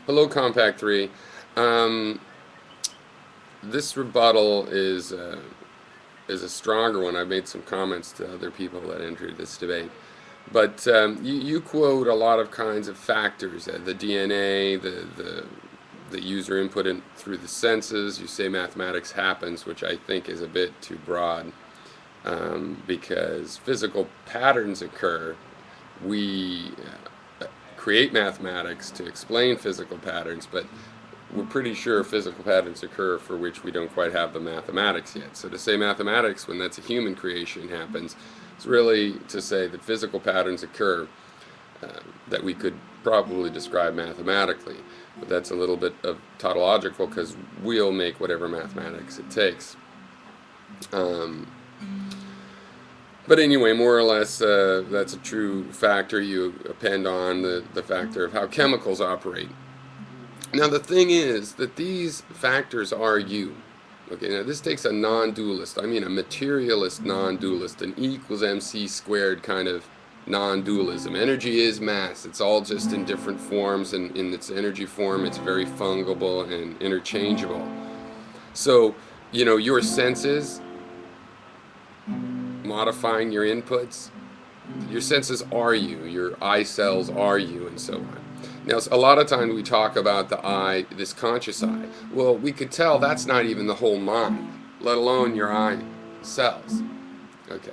Hello, Compact 3. Um, this rebuttal is a stronger one. I've made some comments to other people that entered this debate. But you quote a lot of kinds of factors, the DNA, the user input through the senses. You say mathematics happens, which I think is a bit too broad, because physical patterns occur. We create mathematics to explain physical patterns, but we're pretty sure physical patterns occur for which we don't quite have the mathematics yet. So to say mathematics when that's a human creation happens, it's really to say that physical patterns occur that we could probably describe mathematically. But that's a little bit of tautological because we'll make whatever mathematics it takes. But anyway, more or less, that's a true factor. You append on the factor of how chemicals operate. Now the thing is that these factors are you. Okay, now this takes a non-dualist, I mean a materialist non-dualist, an E equals mc squared kind of non-dualism. Energy is mass. It's all just in different forms, and in its energy form it's very fungible and interchangeable. So, you know, your senses modifying your inputs, your senses are you, your eye cells are you, and so on. Now, a lot of times we talk about the eye, this conscious eye. Well, we could tell that's not even the whole mind, let alone your eye cells. Okay.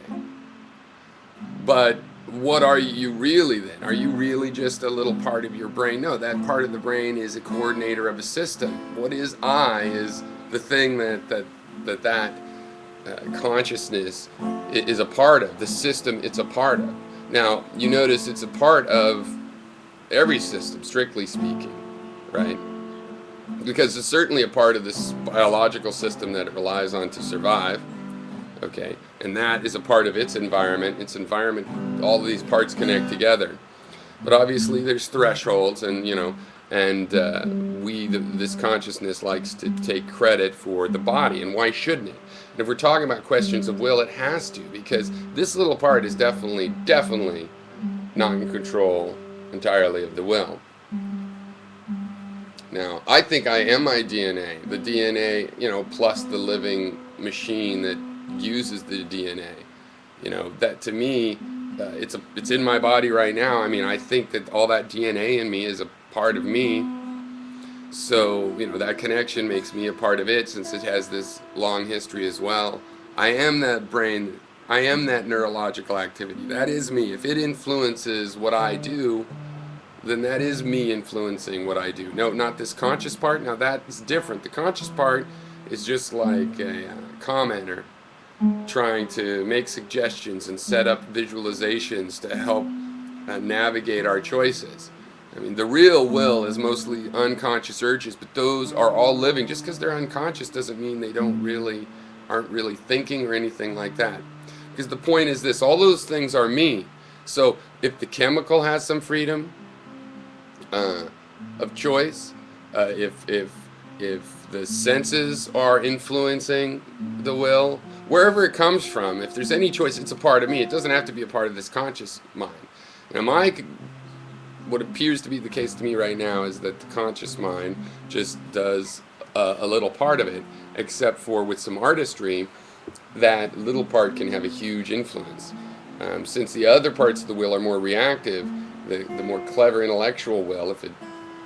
But what are you really then? Are you really just a little part of your brain? No, that part of the brain is a coordinator of a system. What is I is the thing that consciousness is a part of, the system it's a part of. Now, you notice it's a part of every system, strictly speaking, right? Because it's certainly a part of this biological system that it relies on to survive, okay? And that is a part of its environment. Its environment, all of these parts connect together. But obviously there's thresholds, and, you know, and this consciousness likes to take credit for the body, and why shouldn't it? And if we're talking about questions of will, it has to, because this little part is definitely not in control entirely of the will. Now, I think I am my DNA, the DNA, you know, plus the living machine that uses the DNA. You know, that to me, it's in my body right now. I mean, I think that all that DNA in me is a part of me. So, you know, that connection makes me a part of it, since it has this long history as well. I am that brain. I am that neurological activity. That is me. If it influences what I do, then that is me influencing what I do. No, not this conscious part. Now that's different. The conscious part is just like a commenter trying to make suggestions and set up visualizations to help navigate our choices. I mean, the real will is mostly unconscious urges, but those are all living. Just because they're unconscious doesn't mean they aren't really thinking or anything like that. Because the point is this: all those things are me. So if the chemical has some freedom of choice, if the senses are influencing the will, wherever it comes from, if there's any choice, it's a part of me. It doesn't have to be a part of this conscious mind. Now, what appears to be the case to me right now is that the conscious mind just does a little part of it, except for with some artistry, that little part can have a huge influence. Since the other parts of the will are more reactive, the more clever intellectual will, if it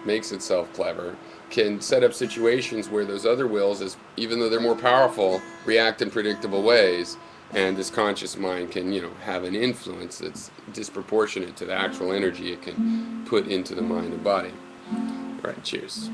makes itself clever, can set up situations where those other wills, even though they're more powerful, react in predictable ways, and this conscious mind can, you know, have an influence that's disproportionate to the actual energy it can put into the mind and body. All right, cheers.